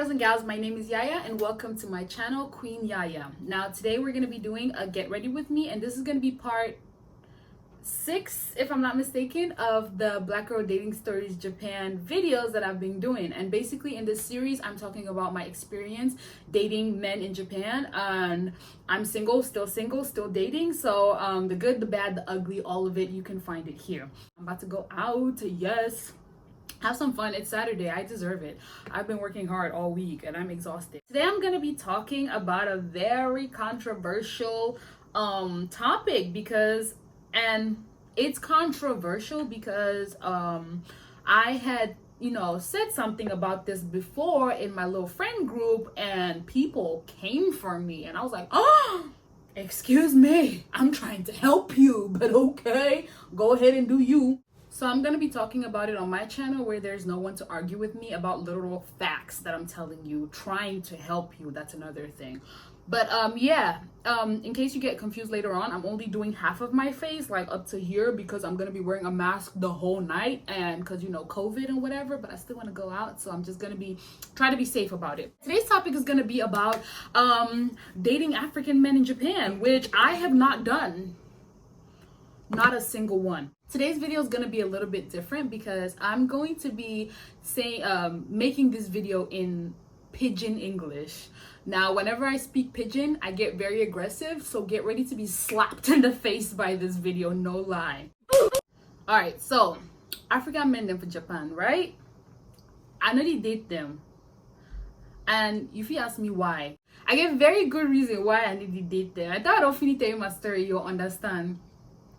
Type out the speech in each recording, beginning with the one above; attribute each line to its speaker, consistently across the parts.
Speaker 1: girls and gals, my name is Yaya and welcome to my channel, Queen Yaya. Now today we're going to be doing a get ready with me, and this is going to be part 6, if I'm not mistaken, of the Black Girl Dating Stories Japan videos that I've been doing. And basically in this series I'm talking about my experience dating men in Japan, and I'm single, still dating. So the good, the bad, the ugly, all of it, you can find it here. I'm about to go out, yes, have some fun. It's Saturday. I deserve it. I've been working hard all week and I'm exhausted. Today I'm gonna be talking about a very controversial topic and it's controversial because I had said something about this before in my little friend group and people came for me and I was like, oh, excuse me, I'm trying to help you, but okay, go ahead and do you. So I'm going to be talking about it on my channel where there's no one to argue with me about literal facts that I'm telling you, trying to help you. That's another thing. But in case you get confused later on, I'm only doing half of my face, like up to here, because I'm going to be wearing a mask the whole night and because, COVID and whatever, but I still want to go out. So I'm just going to try to be safe about it. Today's topic is going to be about dating African men in Japan, which I have not done. Not a single one. Today's video is going to be a little bit different because I'm going to be making this video in Pidgin English. Now, whenever I speak Pidgin, I get very aggressive, so get ready to be slapped in the face by this video, no lie. Alright, so African men them for Japan, right? I know they date them. And if you ask me why, I get very good reason why I need to date them. I thought I'll finish telling my story, you'll understand.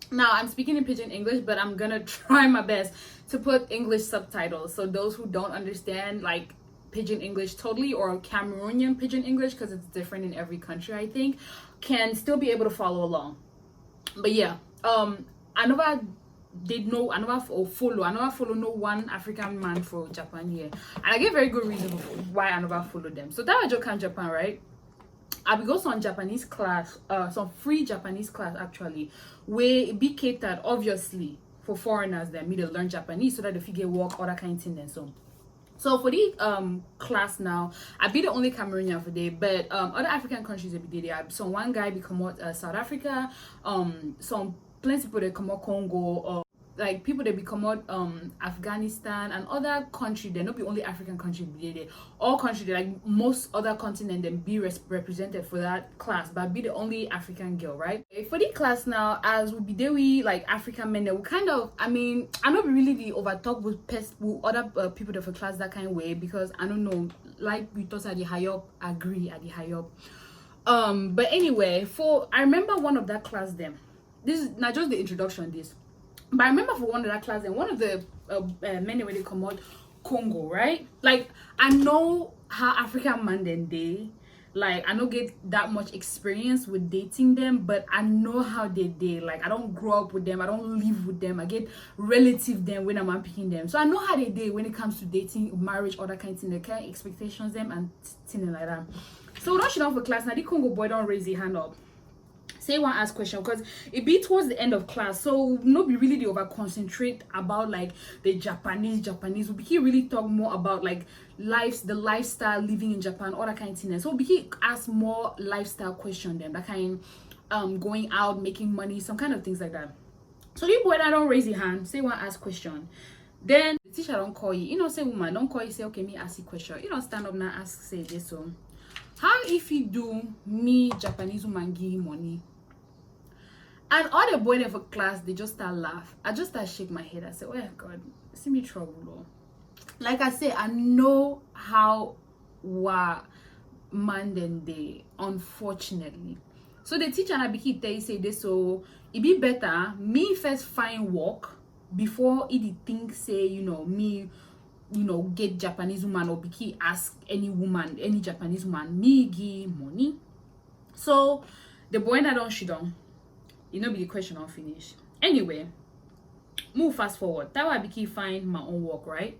Speaker 1: Now, I'm speaking in Pidgin English, but I'm gonna try my best to put English subtitles. So those who don't understand, like, Pidgin English totally, or Cameroonian Pidgin English, because it's different in every country, I think, can still be able to follow along. But yeah, I never follow no one African man for Japan here. And I get very good reason why I never follow them. So that was Japan, right? I will go some Japanese class, some free Japanese class actually, where it be catered obviously for foreigners that need to learn Japanese so that if you get work, other kind of thing and so. So for the class now, I be the only Cameroonian for day, but other African countries they be there. So one guy become South Africa, some plenty people they come out Congo, like people they become out Afghanistan and other country. They not be only African country be there. All country like most other continent then be represented for that class, but be the only African girl, right? For the class now, as we be there, we like African men, they will kind of, I not really the over talk with other people that for class that kind of way, because I don't know, like we thought at the high up, agree at the high up. But anyway, I remember one of that class them. This is not just the introduction this. But I remember for one of that class, and one of the men when they come out Congo, right? Like, I know how African man then they, like, I don't get that much experience with dating them, but I know how they did. Like, I don't grow up with them, I don't live with them, I get relative them when I'm picking them. So I know how they did when it comes to dating, marriage, other kinds of thing, the kind of expectations them and things like that. So don't shut down for class. Now the Congo boy don't raise his hand up. Say one ask question, because it be towards the end of class, so not be really the over concentrate about like the Japanese we be really talk more about like the lifestyle living in Japan, all that kind of thing. So we be ask more lifestyle question them, that kind going out, making money, some kind of things like that. So the boy that don't raise your hand, say one ask question, then the teacher don't call you, say woman don't call you, say okay, me ask you question, stand up now, ask, say this. So how if you do me Japanese woman give you money? And all the boys there for class, they just start laugh. I just start shake my head. I say, oh God, see me trouble though. Like I say, I know how man then they, unfortunately. So the teacher and I be tell you say this, so it be better me first find work before it think say, me get Japanese woman, or be ask any woman, any Japanese woman, me give money. So the boy that don't shit on. Be the question I'll finish. Anyway, move fast forward. That why I find my own work, right?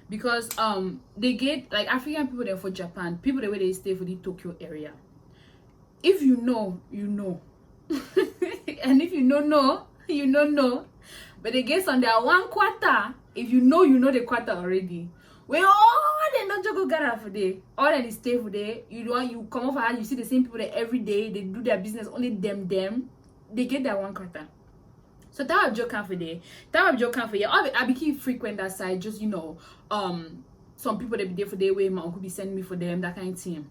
Speaker 1: Because they get like African people there for Japan, people the way they stay for the Tokyo area. If you know, you know. And if you don't know, you don't know. But they get on their 1 quarter. If you know the quarter already. We all they not just go gather for day, or they stay for day. You come off and you see the same people there every day. They do their business only them. They get that one quarter. So that was joke for day. That was joke for yeah. I be keep frequent that side. Just some people they be there for day where my uncle be sending me for them that kind of thing.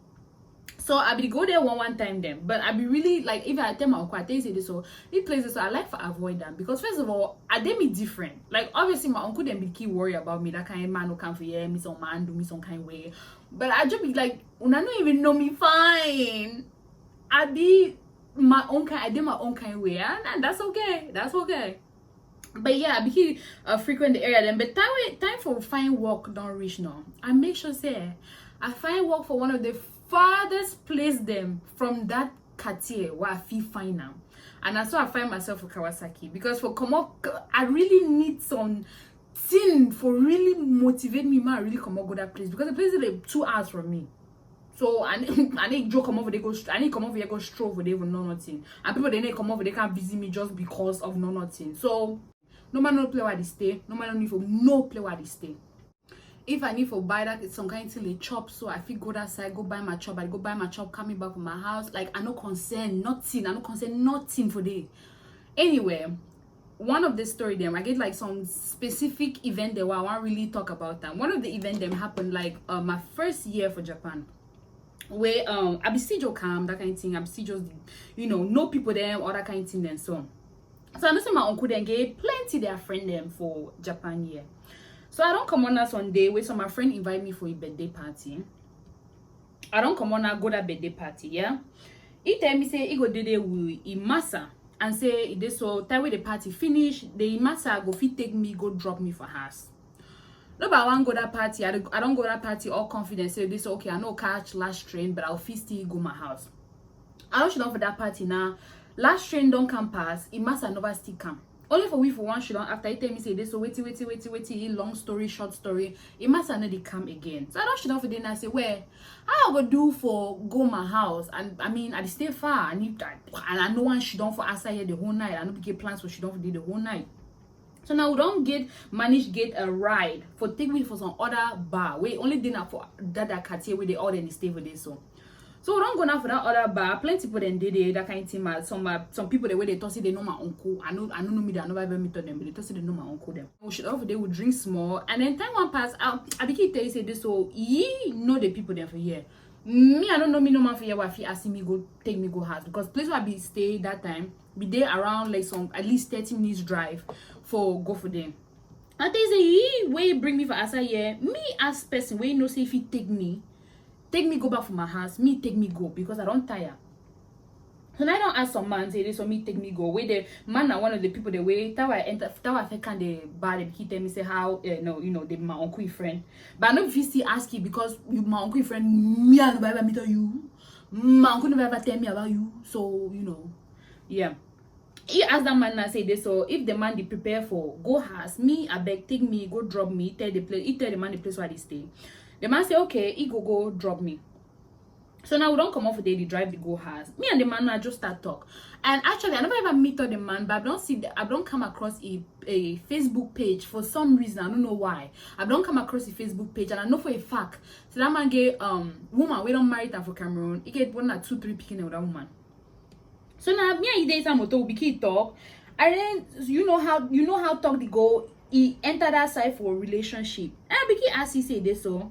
Speaker 1: So I be go there one time then, but I be really like if I tell my uncle I tell you say this so these places so I like to avoid them because first of all I they me different. Like obviously my uncle then be keep worry about me that kind of man who come for yeah me some man do me some kind of way, but I just be like una don't even know me fine. I be my own kind. I did my own kind of way, and that's okay. That's okay. But yeah, I be frequent the area then. But time for find work don't reach now. I make sure say I find work for one of the farthest place them from that cartier where I feel fine now. And that's why I find myself for Kawasaki. Because for come up, I really need some thing for really motivate me man really come up go that place. Because the place is like 2 hours from me. So I need Joe come over they go I need come over here go stroll for they will know nothing. And people they need come over they can't visit me just because of no nothing. So no man no play where they stay, no man no need for no play where they stay. If I need for buy that it's some kind of a chop, so I feel go that side, go buy my chop, I go buy my chop coming back from my house. Like I no concern nothing for day. Anyway, one of the story them I get like some specific event there where I want to really talk about them. One of the event them happened like my first year for Japan. Where I be still just calm, that kind of thing. I be still just know people there, all that kind of thing then so I know say my uncle then get plenty their friend them for Japan year. So I don't come on that Sunday where some my friend invite me for a birthday party. I don't come on that go that birthday party, yeah. He tell me say he go do there with Imasa and say this so time when the party finish, the Imasa go fit take me go drop me for house. No, but I want go that party. I don't go that party all confident. Say this okay. I know catch last train, but I'll still go my house. I don't should not for that party now. Last train don't come pass. Imasa never still come. Only for we for one should after he tell me say this so wait, long story short story it must not come again. So I don't should for then I say where how I go do for go my house and I mean I stay far and I know one should for outside here the whole night. I know get plans for should for the whole night. So now we don't manage get a ride for take me for some other bar. We only dinner for that cartier where they all then stay for this so. So we don't go now for that other bar. Plenty people then did that kind of thing. Some people the way they thought say they know my uncle. I know me that I never ever meet them, but they thought say they know my uncle them. We should offer they would drink small and then time one pass out. I be keep tell you say this so ye know the people there for here. Me I don't know me no man for here why if asking me go take me go house because place where I be stay that time be there around like some at least 30 minutes drive for go for them. And they say ye way bring me for outside here. Me as person way no say if he take me go back from my house, me take me go because I don't tire. So now I don't ask some man say this or me take me go. Where the man are one of the people the way that I can the bar he tell me say how no they my uncle friend. But I know if you still ask you because you my uncle friend me I never ever meet you. My uncle never ever tell me about you. So yeah. He asked that man and say this so if the man they prepare for go house, me I beg take me, go drop me, tell the man the place where they stay. The man say, okay, he go drop me. So now we don't come off a daily drive, we go house. Me and the man I just start talk. And actually, I never ever meet the man, but I don't come across a Facebook page for some reason. I don't know why. I don't come across a Facebook page, and I know for a fact. So that man get woman, we don't marry her for Cameroon. He get 1 or 2, 3 picking with that woman. So now me and he days motor we keep talk. And then you know how talk the go. He enter that side for a relationship. And I begin ask he say this so.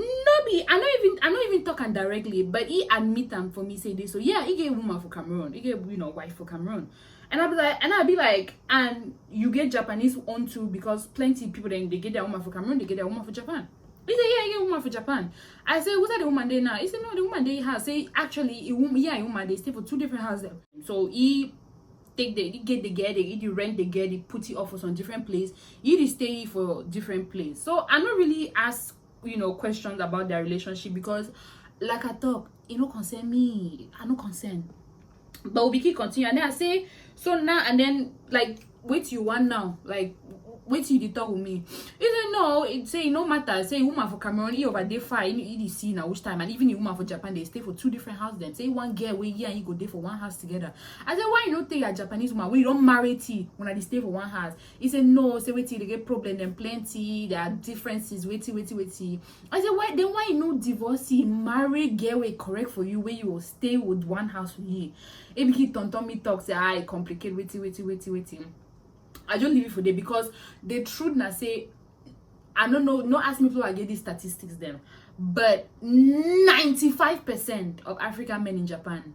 Speaker 1: I not even talking directly, but he admit them for me say this. So yeah, he get woman for Cameroon, he get wife for Cameroon, and I'll be like, and you get Japanese on too because plenty of people then they get their woman for Cameroon, they get their woman for Japan. He said yeah, he get woman for Japan. I say what's that the woman there now? He said no, the woman they has say actually a woman they stay for 2 different houses. So he get the rent they get, they put it off for some different place. He stay for different place. So I not really ask questions about their relationship because like I talk it no concern me. I no concern, but we keep continue and then I say so now and then like wait you want now like wait till you talk with me. He said no, it say no matter. Say woman for Cameroon, he over there far, he see now which time, and even the woman for Japan, they stay for 2 different houses. Then say one girl where and you go there for one house together. I said, why you not take a Japanese woman when you don't marry tea when they stay for one house? He said no, say wait till they get problem, then plenty, there are differences, wait till. I said why you no divorce, marry girl way correct for you where you will stay with one house with you. If he tonton me talk, say I complicate, wait. I just leave it for them because the truth na say, I don't know, not ask me people I get these statistics them, but 95% of African men in Japan,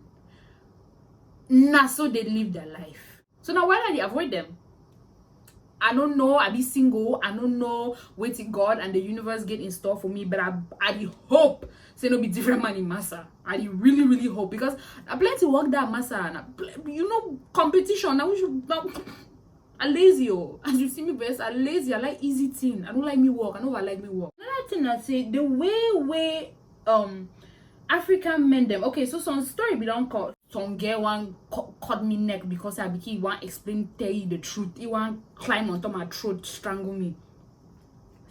Speaker 1: na so they live their life. So now why do they avoid them? I don't know, I be single, I don't know what God and the universe get in store for me, but I hope say no be different man in Massa. I really hope, because I plenty work that Massa, and you know, competition, I wish I lazy, as you see me best, I lazy, I like easy thing. I don't like me work, I know I like me work. Another thing I say, the way African men them, okay, so some story be don't call some girl one cut me neck because I became one explain tell you the truth. He want climb on top my throat, strangle me.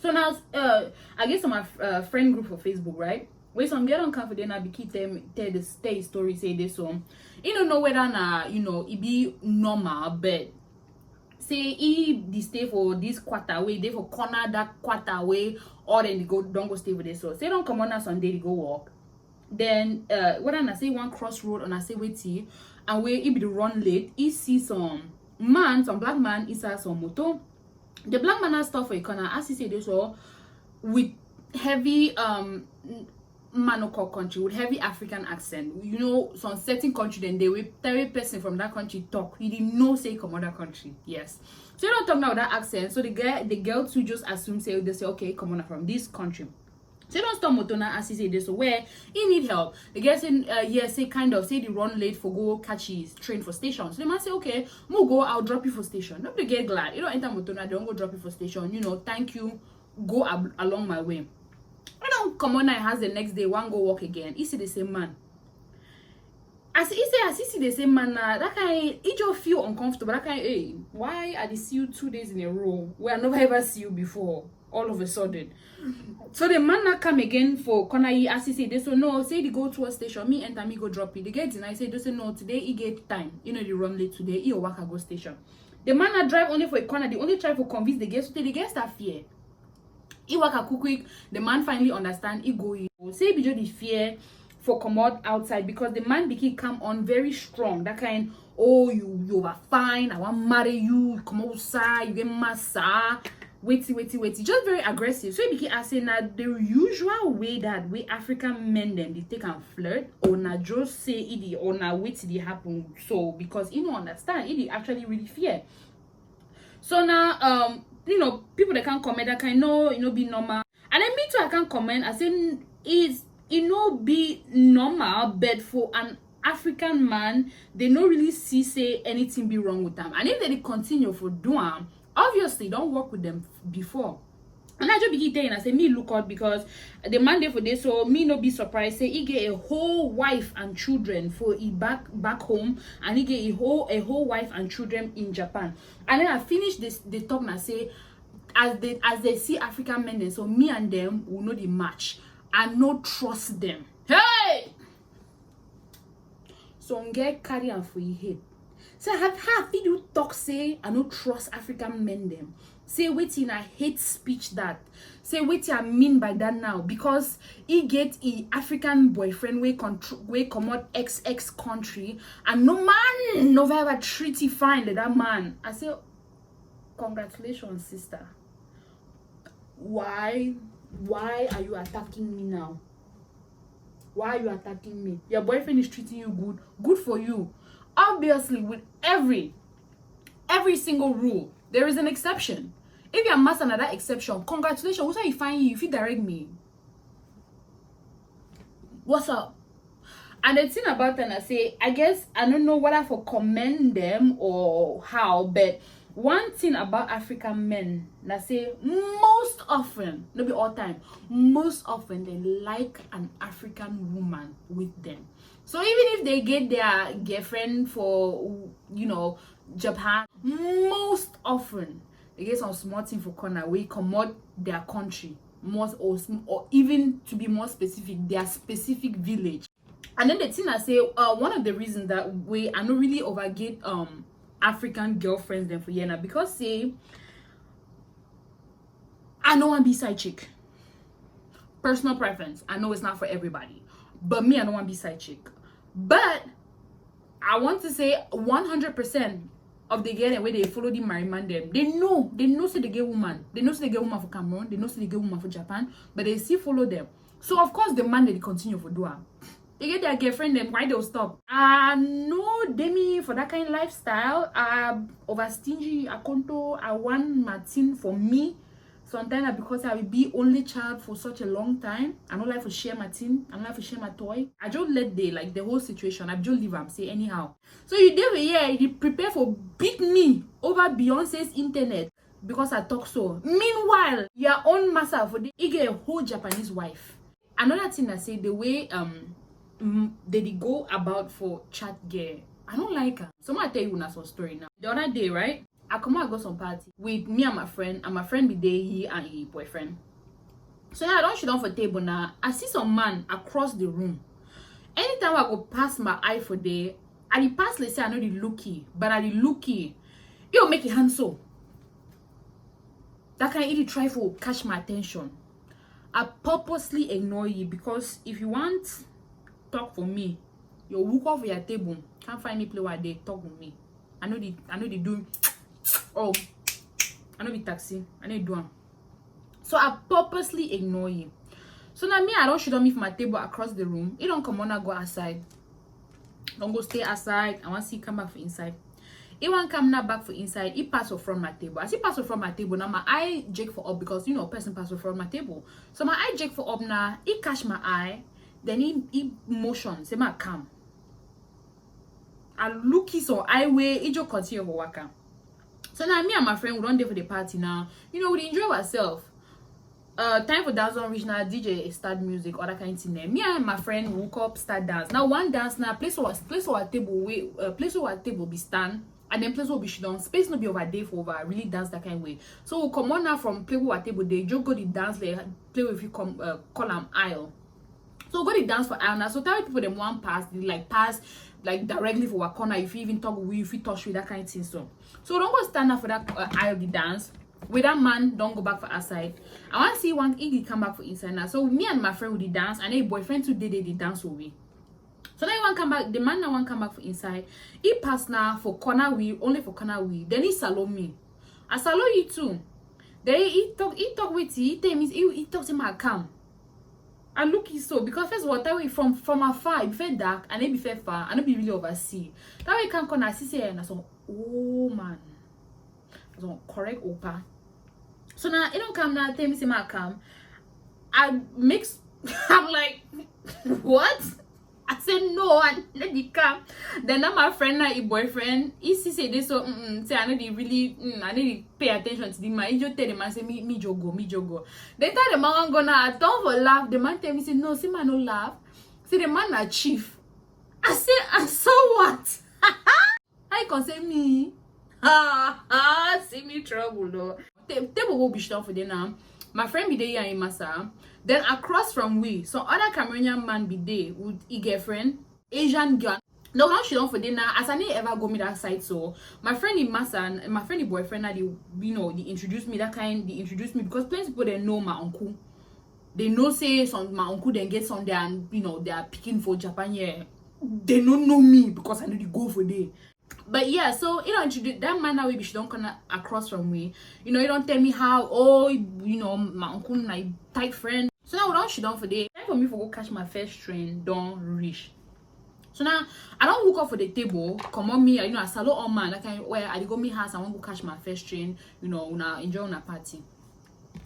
Speaker 1: So now I guess on my friend group for Facebook, right? Where some girl don't come for them, I became tell the story, say this one. You don't know whether na you know it be normal, but say he the stay for this quarter way, they for corner that quarter way, or then they don't go stay for this. So say don't come on a Sunday they go walk. Then when I say one crossroad and I say wait and where he be the run late, he see some black man, he saw some motor. The black man has stuff for a corner, as he say this all with heavy Manoko country, with heavy African accent. You know, some certain country then they will tell a person from that country talk. He didn't know say come other country. Yes. So you don't talk now with that accent. So the girl too just assume say they say okay, come on from this country. So don't stop Motona as he say this, so where he need help. The girl say yes, say kind of say the run late for go catch his train for station. So they might say okay, mo go, I'll drop you for station. Nobody get glad. You don't enter Motona, they don't go drop you for station. You know, thank you, go along my way. I don't come on, I has the next day one go walk again. He see the same man. As he see the same man, that kind he just feel uncomfortable. That kind, hey, why I see you 2 days in a row where I never ever see you before? All of a sudden. So the man not come again for corner as he say they so no, say they go to a station, me enter me go drop it. They get denied, say they say no, today he get time. You know the run late today, he work go station. The man not drive only for a corner, they only try to convince the guests, so the guests are fear. He work a quick, the man finally understand, he go in. Say be just the fear for come out outside because the man became come on very strong. That kind, oh you are fine, I want marry you, come outside, you get massa. Waity, just very aggressive. So he became asking that the usual way that we African men then they take and flirt, or not just say it or not wait till it happen. So because you don't understand, it actually really fear. So now you know people that can't comment that kind know be normal. And then me too I can't comment. I say is be normal, but for an African man, they don't really say anything be wrong with them. And if they continue for doing, obviously don't work with them before. And I just be telling I say me look out because the man there for this, so me no be surprised say he get a whole wife and children for he back home, and he get a whole wife and children in Japan. And then I finish the talk and I say as they see African men then, so me and them will know the match and not trust them. Hey, so get carry on for your head. So have you talk say I don't trust African men them. Say waiting I hate speech that. Say waiting I mean by that now because he get a African boyfriend we come out XX country and no man never ever treat he fine like that man. I say congratulations sister. Why are you attacking me now? Why are you attacking me? Your boyfriend is treating you good for you. Obviously, with every single rule, there is an exception. If you're master another exception, congratulations. What's how you find you if you direct me? What's up? And the thing about them, I say, I guess I don't know whether for commend them or how, but one thing about African men, I say most often, not be all time, most often they like an African woman with them. So even if they get their girlfriend for Japan, most often they get some small thing for corner we commode their country most or even to be more specific their specific village. And then the thing I say one of the reasons that we are not really overget African girlfriends them for Yena because say I know I'm be side chick. Personal preference. I know it's not for everybody. But me, I don't want to be side chick. But I want to say 100% of the girl where they follow the married man them. They know say they get woman. They know say they get woman for Cameroon. They know say they get woman for Japan. But they still follow them. So of course the man they continue for do am. They get their girlfriend them. Why they'll stop? No demi for that kind of lifestyle. Over stingy. I conto. I want Martin for me. Sometimes because I will be only child for such a long time, I don't like to share my thing, I don't like to share my toy. I just let the whole situation, I just leave am say anyhow. So you do here, you prepare for beat me over Beyonce's internet because I talk so. Meanwhile, your own master for the you get a whole Japanese wife. Another thing I say, the way they go about for chat girl, I don't like her. So I tell you one story now. The other day, right? I come out go some party with me and my friend be there, he and his boyfriend. So now I don't sit down for table now. I see some man across the room. Anytime I go pass my eye for there, I the pass let's say I know the looky, but I the looky, it'll make it hand so. That can really try to catch my attention. I purposely ignore you because if you want talk for me, you walk off your table. Can't find me play while they talk with me. I know they do. Oh, I know be taxi. I need do one. So I purposely ignore you. So now me, I don't shoot on me from my table across the room. You don't come on and go outside. Don't go stay outside. I want to see come back for inside. He want come now back for inside. He pass from my table. As he pass from my table, now my eye jake for up because you know person pass from my table. So my eye jake for up now. He catch my eye. Then he motion. Say my come. I look his or eye way. He just continue for waka. So now me and my friend we don't there for the party now. You know, we enjoy ourselves. Time for dance on reach now, DJ start music, all that kind of thing there. Me and my friend woke up, start dance. Now one dance now, place our table be stand, and then place will be shut down. Space no be over there for over really dance that kind of way. So we'll come on now from play with our table they just go the dance like play with you come call them aisle. So go the dance for aisle now. So tell people them one pass, they pass like directly for our corner if you even talk with if you touch with that kind of thing. So don't go stand up for that aisle the dance. With that man, don't go back for outside. I want to see one Iggy come back for inside now. So me and my friend with the dance, and a boyfriend today they dance with me. So then he want come back. The man now want come back for inside. He pass now for corner we only for corner we. Then he salute me. I salute you too. Then he talk with you. He tell me he talk to my come. I look it so because first of all that way from afar, it be fair dark and it be fair far and it be really oversee. That way you can come and see and I so oh man. So correct opa. So now it don't come now tell me say my come. I mix I'm like what? I said no and let it come. Then now my friend now his boyfriend he say this so say I know they really I need to pay attention to the man. He just tell the man say me jogo. Then tell the man gonna I don't for laugh. The man tell me say no, see man no laugh. See the man a chief. I say and so what? I can say me. See me trouble though. Table will be shut for them now. My friend be there in Massa. Then across from we, some other Cameroonian man be there with a girlfriend, Asian girl. No one she don't for them now. As I never ever go me that side. So my friend in Massa and my friend the boyfriend now they they introduce me they introduce me because plenty people they know my uncle. They know say some my uncle then get some there and they are picking for Japan here. They don't know me because I know they go for there. But yeah, so introduce that man now we she don't come across from me. You don't tell me how my uncle my tight friend. So now we don't she down for day. Time for me for go catch my first train, don't reach. So now I don't hook up for the table, come on me, I salute all man that kind where I go me house, I want to go catch my first train, una enjoy una party.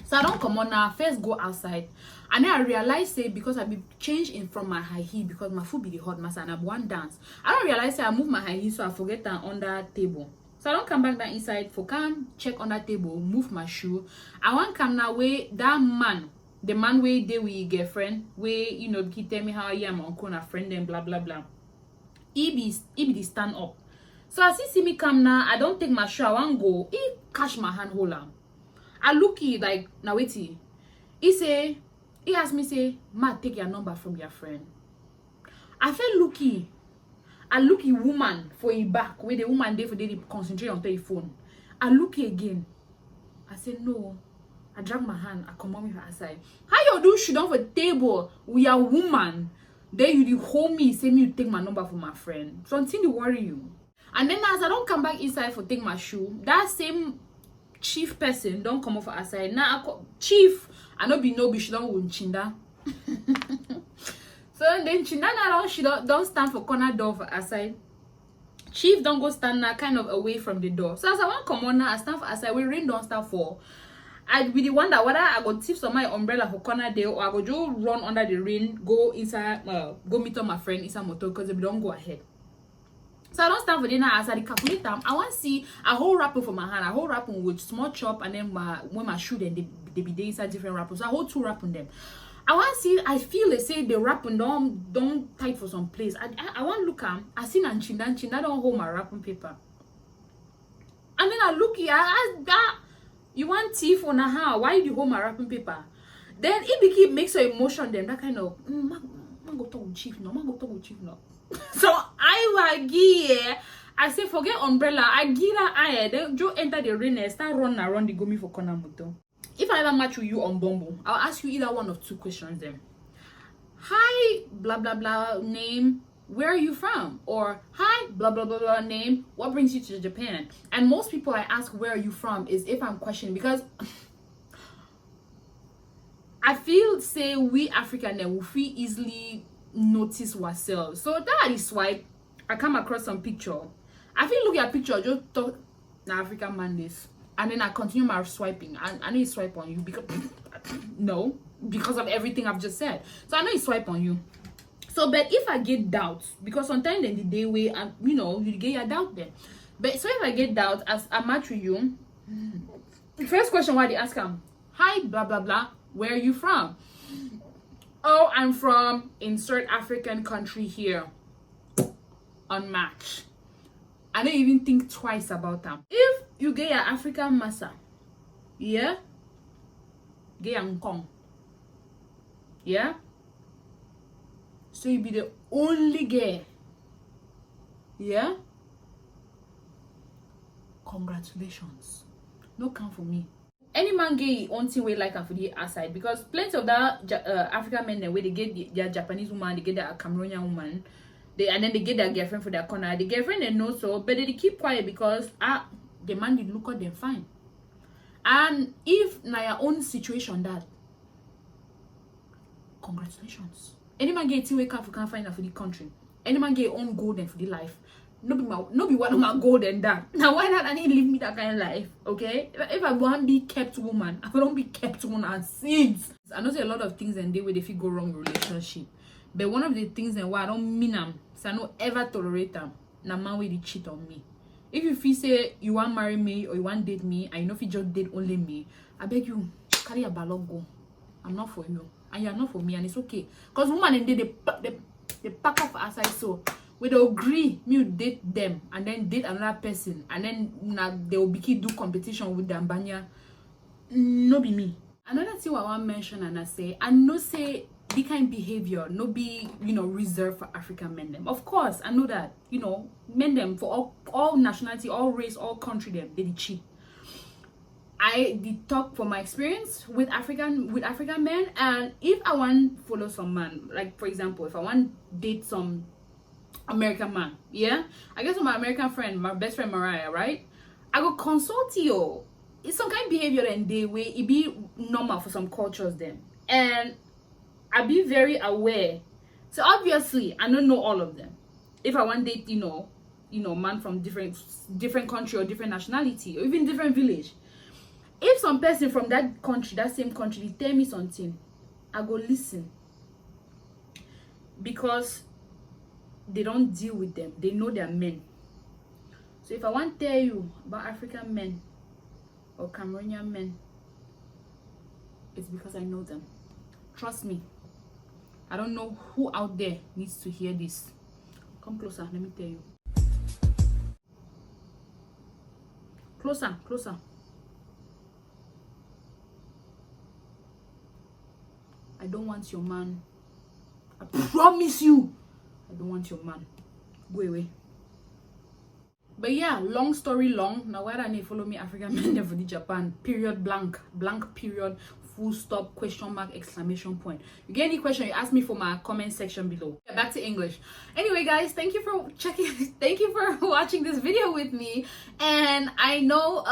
Speaker 1: So I don't come on now, first go outside. And then I realize say because I be changed in from my high heel because my foot be the hot mass and I have one dance. I don't realize say I move my high heel so I forget that on that table. So I don't come back down inside for come check on that table, move my shoe. I want come now way that man, the man way they with girlfriend, way he tell me how I am my uncle and a friend and blah blah blah. He be the stand up. So as he see me come now, I don't take my shoe, I want go. He catch my hand hold am. I look he like, now wait he asked me say, ma, take your number from your friend. I felt looky. I looky woman for a back where the woman there for they concentrate on the phone. I looky again. I said no. I drag my hand. I come on with her aside. How you do shit down for table? We are woman. Then you hold me, say me you take my number from my friend. Something to worry you. And then as I don't come back inside for take my shoe, that same chief person don't come off outside. Now chief, I know be she don't win chinda. So then chinda now she don't stand for corner door for outside. Chief don't go stand now kind of away from the door. So as I want come on now, I stand for outside where rain don't start for. I'd be the one that whether I go tip some my umbrella for corner there or I go just run under the rain, go inside, go meet up my friend inside motor because they don't go ahead. So I don't stand for dinner as I calculate them. I want to see a whole wrapper for my hand, a whole wrapper with small chop, and then when my shoe then they be there inside different wrappers. So I hold 2 wrapping them. I want to see. I feel they say the wrapping don't tight for some place. I want to look at. I see and chinda don't hold my wrapping paper. And then I look here. You want thief on a how? Why you hold my wrapping paper? Then it makes your emotion them that kind of man go talk with chief no, man go talk with chief no. So I say forget umbrella. I give her eye. Then Joe enter the rain and start run around the go me for corner motor. If I ever match with you on Bumble, I'll ask you either one of 2 questions then. Hi, blah blah blah name. Where are you from? Or hi, blah blah blah blah name. What brings you to Japan? And most people I ask where are you from is if I'm questioning because I feel say we African then we feel easily notice ourselves. So that is why I come across some picture. I feel look at picture just thought na African man this. And then I continue my swiping. I know you swipe on you because no, because of everything I've just said. So I know you swipe on you. So, but if I get doubts, because sometimes in the day way, you get your doubt there. But so if I get doubt as I match with you, the first question why they ask them, hi, blah blah blah, where are you from? Oh, I'm from insert African country here. Unmatched. I don't even think twice about them. If you get your African massa, yeah, get your Nkong, yeah. So you be the only girl. Yeah? Congratulations. No come for me. Any man get on thing way like for the outside because plenty of that African men the way they get their Japanese woman, they get their Cameroonian woman, and then they get their girlfriend for their corner. The girlfriend they know so, but they keep quiet because the man did look at them fine. And if na your own situation that, congratulations. Any man get wake up for can't find for the country. Any man get own golden for the life. No be one of my golden that. Now why not I need live me that kind of life? Okay? If I want to be kept woman, I don't be kept woman and seeds. I know there a lot of things and they where they feel go wrong with relationship. But one of the things and why I don't mean them, so I don't ever tolerate them. Na man way they cheat on me. If you feel say you want marry me or you want date me and you know if you just date only me, I beg you carry a ballot go. I'm not for you. And you're not for me, and it's okay. Because woman and they pack up outside so we don't agree me will date them and then date another person and then they will be do competition with them banya. No be me. Another thing I want to mention and I say the kind behavior no be reserved for African men them. Of course, I know that men them for all nationality, all race, all country them they cheat. I did talk from my experience with African men, and if I want follow some man, like for example, if I want date some American man, yeah, I guess my American friend, my best friend Mariah, right? I go consult you. It's some kind of behavior and day way it be normal for some cultures then, and I be very aware. So obviously, I don't know all of them. If I want date, man from different country or different nationality or even different village. If some person from that country, that same country, they tell me something, I go listen. Because they don't deal with them. They know they're men. So if I want to tell you about African men or Cameroonian men, it's because I know them. Trust me. I don't know who out there needs to hear this. Come closer, let me tell you. Closer, closer. I don't want your man. I promise you. I don't want your man. Go away. But yeah, long story long. Now why don't you follow me African men never did Japan? Period blank. Blank period. Full stop, question mark, exclamation point. You get any question, you ask me for my comment section below. Back to English. Anyway guys, thank you for thank you for watching this video with me. And I know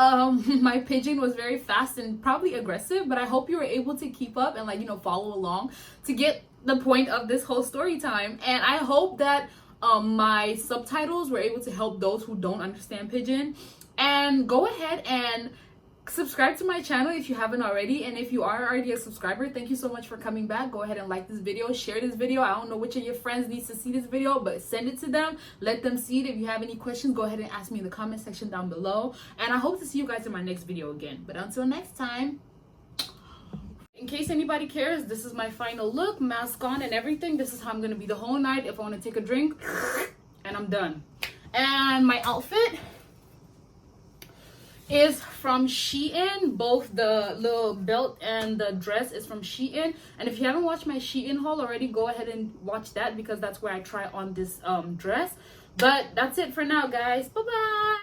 Speaker 1: my pidgin was very fast and probably aggressive, but I hope you were able to keep up and, like, you know, follow along to get the point of this whole story time. And I hope that my subtitles were able to help those who don't understand pidgin. And go ahead and subscribe to my channel if you haven't already, and if you are already a subscriber, thank you so much for coming back. Go ahead and like this video, share this video. I don't know which of your friends needs to see this video, but send it to them, let them see it. If you have any questions, go ahead and ask me in the comment section down below, and I hope to see you guys in my next video again. But until next time, in case anybody cares, this is my final look, mask on and everything. This is how I'm gonna be the whole night. If I want to take a drink, and I'm done. And my outfit is from Shein. Both the little belt and the dress is from Shein. And if you haven't watched my Shein haul already, go ahead and watch that, because that's where I try on this dress. But that's it for now, guys. Bye bye.